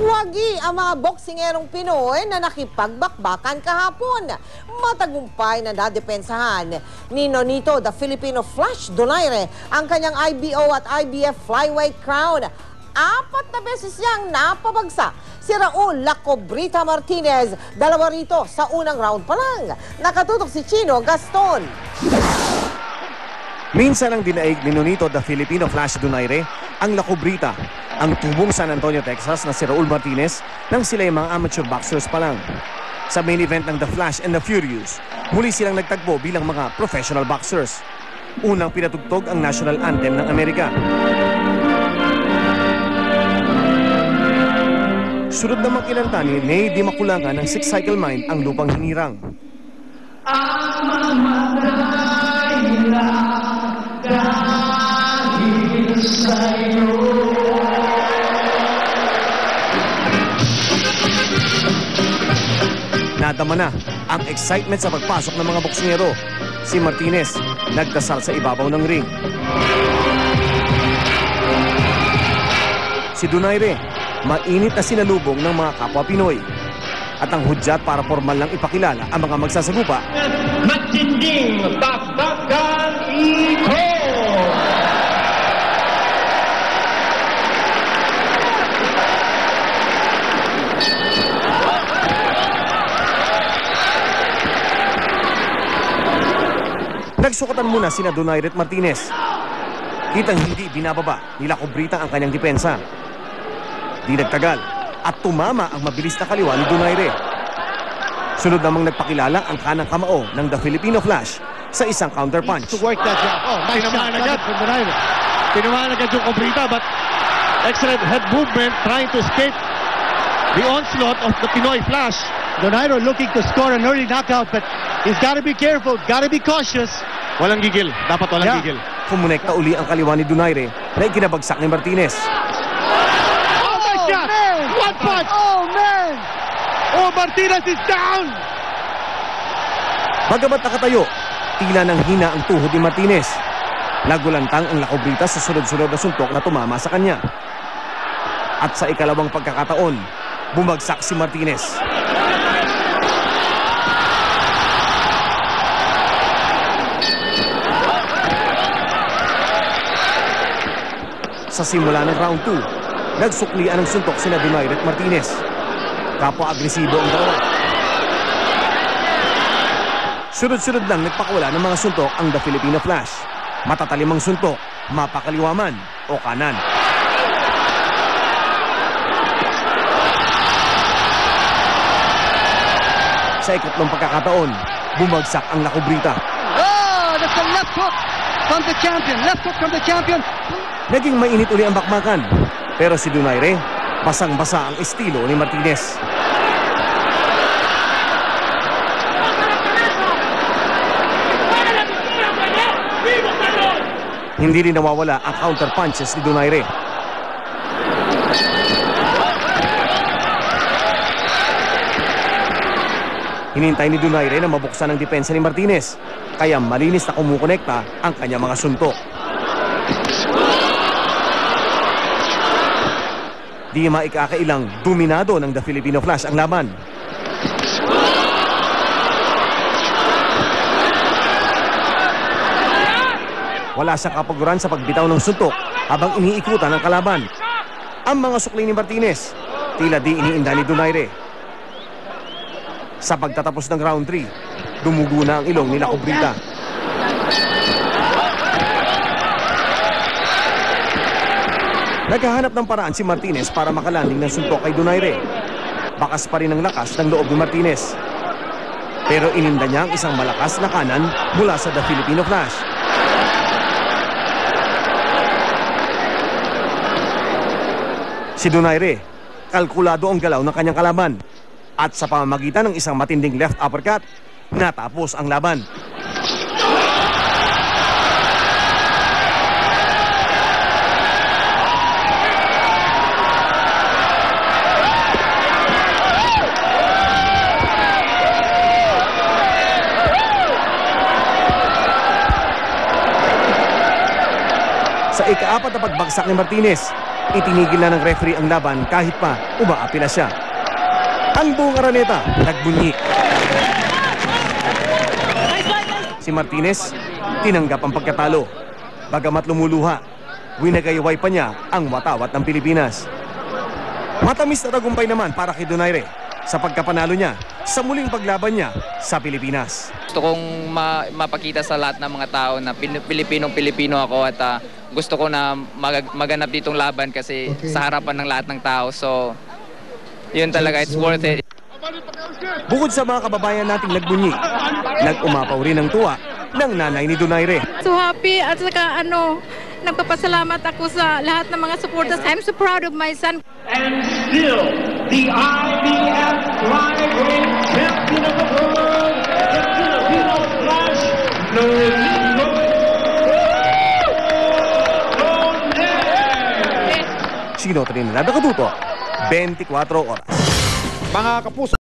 Wagi ang mga boksingerong Pinoy na nakipagbakbakan kahapon. Matagumpay na nadepensahan ni Nonito the Filipino Flash Donaire ang kanyang IBO at IBF flyweight crown. 4 na beses siyang napabagsak si Raul La Cobrita Martinez, 2 rito sa unang round pa lang. Nakatutok si Chino Gaston. Minsan ang dinaig ni Nonito the Filipino Flash Donaire ang La Cobrita, ang tubong San Antonio, Texas na si Raul Martinez nang sila ay mga amateur boxers pa lang. Sa main event ng The Flash and the Furious, muli silang nagtagpo bilang mga professional boxers. Unang pinatugtog ang national anthem ng Amerika. Sunod naman kinanta ni Ney Di Maculangan ng Six Cycle Mind ang Lupang Hinirang. Nadama na ang excitement sa pagpasok ng mga boksingero. Si Martinez nagdasal sa ibabaw ng ring. Si Donaire, mainit na sinalubong ng mga kapwa Pinoy. At ang hudyat para formal lang ipakilala ang mga magsasagupa. Matinding bakbakan ito! Nagsukatan muna sina Donaire at Martinez. Kitang hindi binababa ni La Cobrita ang kanyang depensa. Di nagtagal at tumama ang mabilis na kaliwa ni Donaire. Sunod namang nagpakilala ang kanang kamao ng The Filipino Flash sa isang counter punch. To work that job. Oh, nice shot from Donaire. Tinamaan agad yung Cobrita, but excellent head movement trying to escape the onslaught of the Pinoy Flash. Donaire looking to score an early knockout, but he's got to be careful, got to be cautious. Walang gigil. Dapat walang gigil. Kumonekta uli ang kaliwa ni Donaire na ikinabagsak ni Martinez. Oh, nice shot! Man. One punch! Oh, man! Oh, Martinez is down! Bagamat nakatayo, tila nang hina ang tuhod ni Martinez. Nagulantang ang La Cobrita sa sunod-sunod na suntok na tumama sa kanya. At sa ikalawang pagkakataon, bumagsak si Martinez. Sa simula ng round 2, nagsuklian ng suntok sina Donaire at Martinez. Kapwa-agresibo ang dalawa. Sunod-sunod lang nagpakawala ng mga suntok ang The Filipino Flash. Matatalimang suntok, mapakaliwaman o kanan. Sa ikatlong pagkakataon, bumagsak ang La Cobrita. Oh, that's a left hook from the champion. Left hook from the champion. Naging mainit uli ang bakbakan. Pero si Donaire, basang-basa ang estilo ni Martinez. Hindi rin nawawala ang counter punches ni Donaire. Hinintay ni Donaire na mabuksan ang depensa ni Martinez. Kaya malinis na kumukonekta ang kanyang mga suntok. Di maikakailang dominado ng The Filipino Flash ang laban. Wala siyang kapaguran sa pagbitaw ng suntok habang iniikutan ng kalaban. Ang mga sukli ni Martinez, tila di iniinda ni Donaire. Sa pagtatapos ng round 3, dumugo na ang ilong ni La Cobrita. Naghahanap ng paraan si Martinez para makalanding ng suntok kay Donaire. Bakas pa rin ang lakas ng loob ni Martinez. Pero ininda niya ang isang malakas na kanan mula sa The Filipino Flash. Si Donaire, kalkulado ang galaw ng kanyang kalaban. At sa pamamagitan ng isang matinding left uppercut, natapos ang laban. Sa ika-4 na pagbagsak ni Martinez, Itinigil na ng referee ang laban kahit pa umaapila siya. Ang buong Araneta nagbunyi. Si Martinez tinanggap ang pagkatalo. Bagamat lumuluha, winagayway pa niya ang watawat ng Pilipinas. Matamis na tagumpay naman para kay Donaire sa pagkapanalo niya sa muling paglaban niya sa Pilipinas. Gusto kong mapakita sa lahat ng mga tao na Pilipinong-Pilipino ako at gusto ko na maganap ditong laban kasi sa harapan ng lahat ng tao. So, yun talaga, it's worth it. Bukod sa mga kababayan nating nagbunyi, nag-umapaw rin ang tuwa ng nanay ni Donaire. So happy at saka nagpapasalamat ako sa lahat ng mga supporters. I'm so proud of my son. And still, the IBF flyweight champion of the world, the Filipino Flash, Nonito Donaire. Sino Trinidad Caduto, 24 oras. Mga kapuso,